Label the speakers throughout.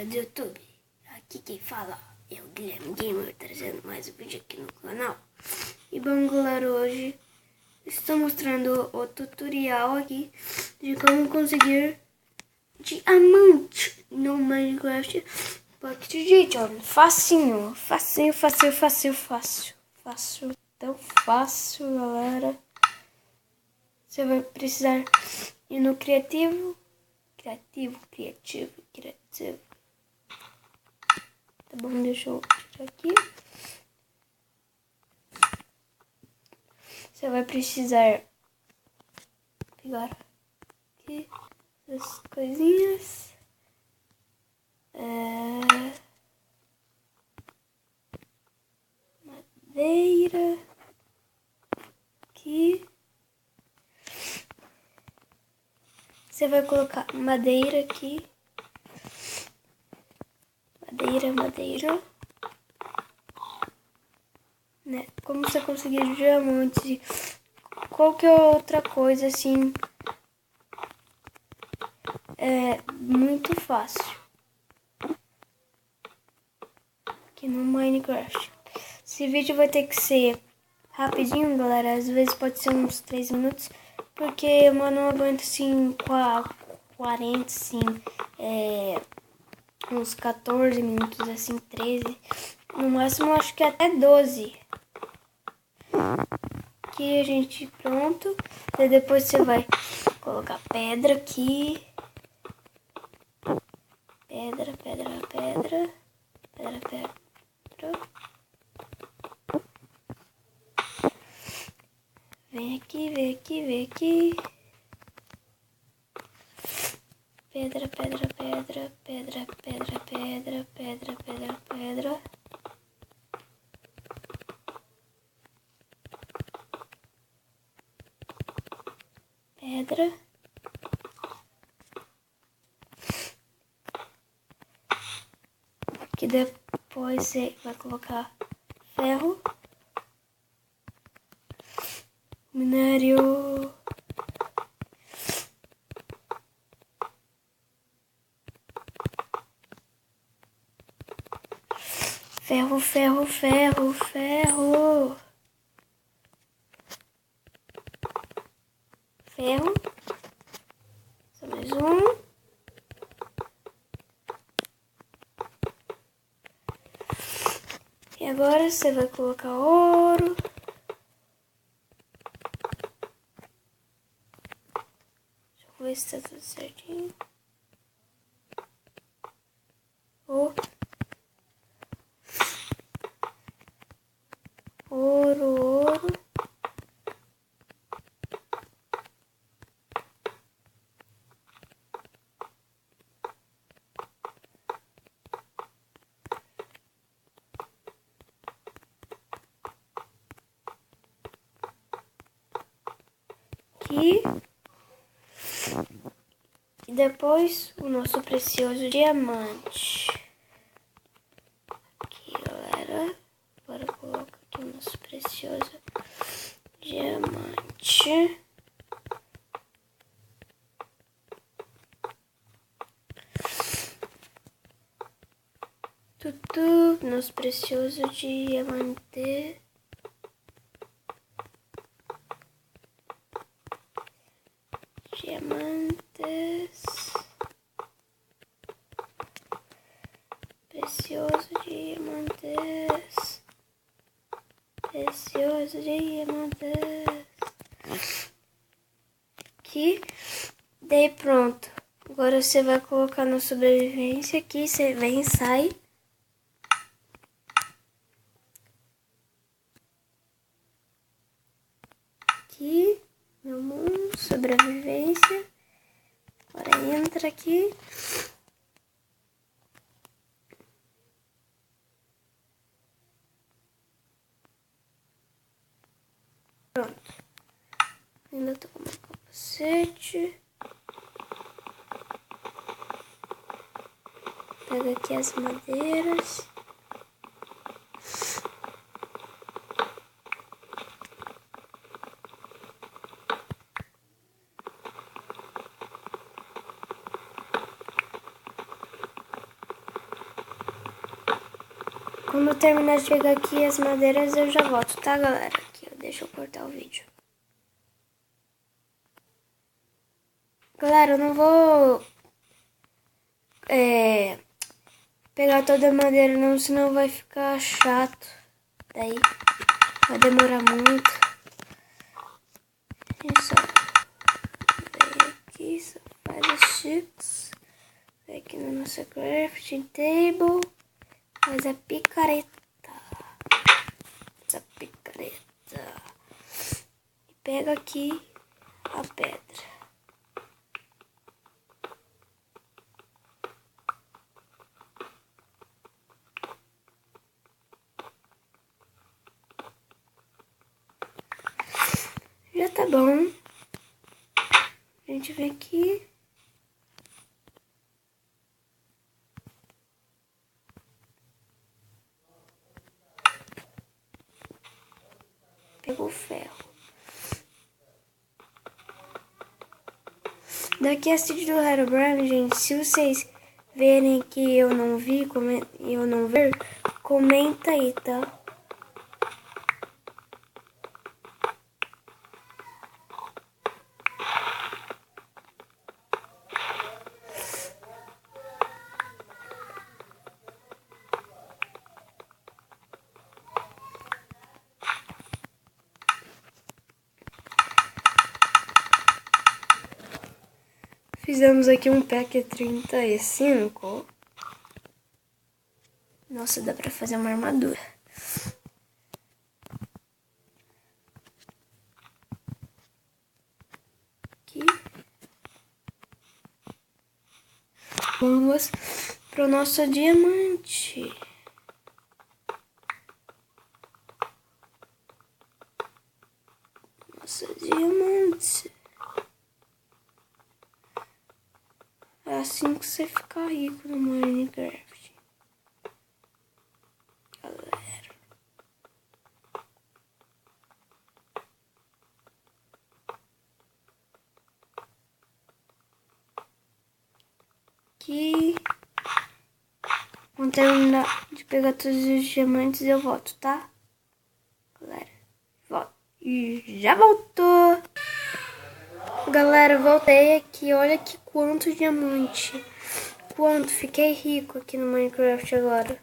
Speaker 1: do YouTube, aqui quem fala é o Guilherme Gamer, trazendo mais um vídeo aqui no canal. E bom galera, hoje estou mostrando o tutorial aqui de como conseguir diamante no Minecraft Pocket Edition. Facinho, fácil, tão fácil galera. Você vai precisar ir no criativo. Tá bom, deixa eu tirar aqui. Você vai precisar pegar aqui essas coisinhas. Madeira. Aqui. Você vai colocar madeira aqui. Madeira. Né? Como você conseguir diamante? Qualquer outra coisa assim. É muito fácil. Aqui no Minecraft. Esse vídeo vai ter que ser rapidinho, galera. Às vezes pode ser uns 3 minutos. Porque eu não aguento assim 40, assim, uns 14 minutos, assim, 13. No máximo, acho que até 12. Aqui a gente pronto. E depois você vai colocar pedra aqui. Pedra. Vem aqui. Pedra. Que depois você vai colocar ferro, minério, ferro. Só mais um. E agora você vai colocar ouro. Deixa eu ver se tá tudo certinho. Ouro. Aqui. E depois o nosso precioso diamante. Aqui, galera. Agora coloca aqui o nosso precioso diamante. Nosso precioso diamante. Diamantes. Precioso diamantes. Aqui. Daí pronto. Agora você vai colocar na sobrevivência aqui. Você vem e sai. Aqui. Meu mundo. Sobrevivência. Agora entra aqui. Pronto. Ainda tô com meu capacete. Pega aqui as madeiras. Quando eu terminar de pegar aqui as madeiras, eu já volto, tá, galera? Aqui, deixa eu cortar o vídeo. Galera, eu não vou pegar toda a madeira não, senão vai ficar chato. Daí vai demorar muito. É só vem aqui, só faz os chips. Vem aqui na nossa crafting table. Faz a picareta. Essa picareta. E pega aqui a pedra. Já tá bom. A gente vem aqui. Pega o ferro. Daqui a sítio do Herobrine, gente, se vocês verem que eu não vi, comenta aí, tá? Fizemos aqui um pack 35. Nossa, dá pra fazer uma armadura. Aqui. Vamos pro nosso diamante. Nosso diamante. É assim que você fica rico no Minecraft. Galera. Aqui. Quando terminar de pegar todos os diamantes, eu volto, tá? Galera, volto. E já voltou. Galera, voltei aqui. Olha que quanto diamante. Quanto. Fiquei rico aqui no Minecraft agora.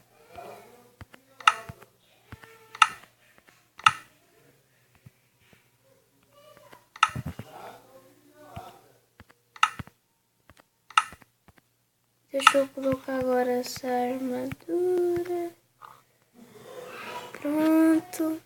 Speaker 1: Deixa eu colocar agora essa armadura. Pronto.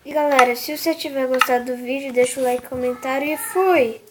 Speaker 1: E galera, se você tiver gostado do vídeo, deixa o like, comentário e fui!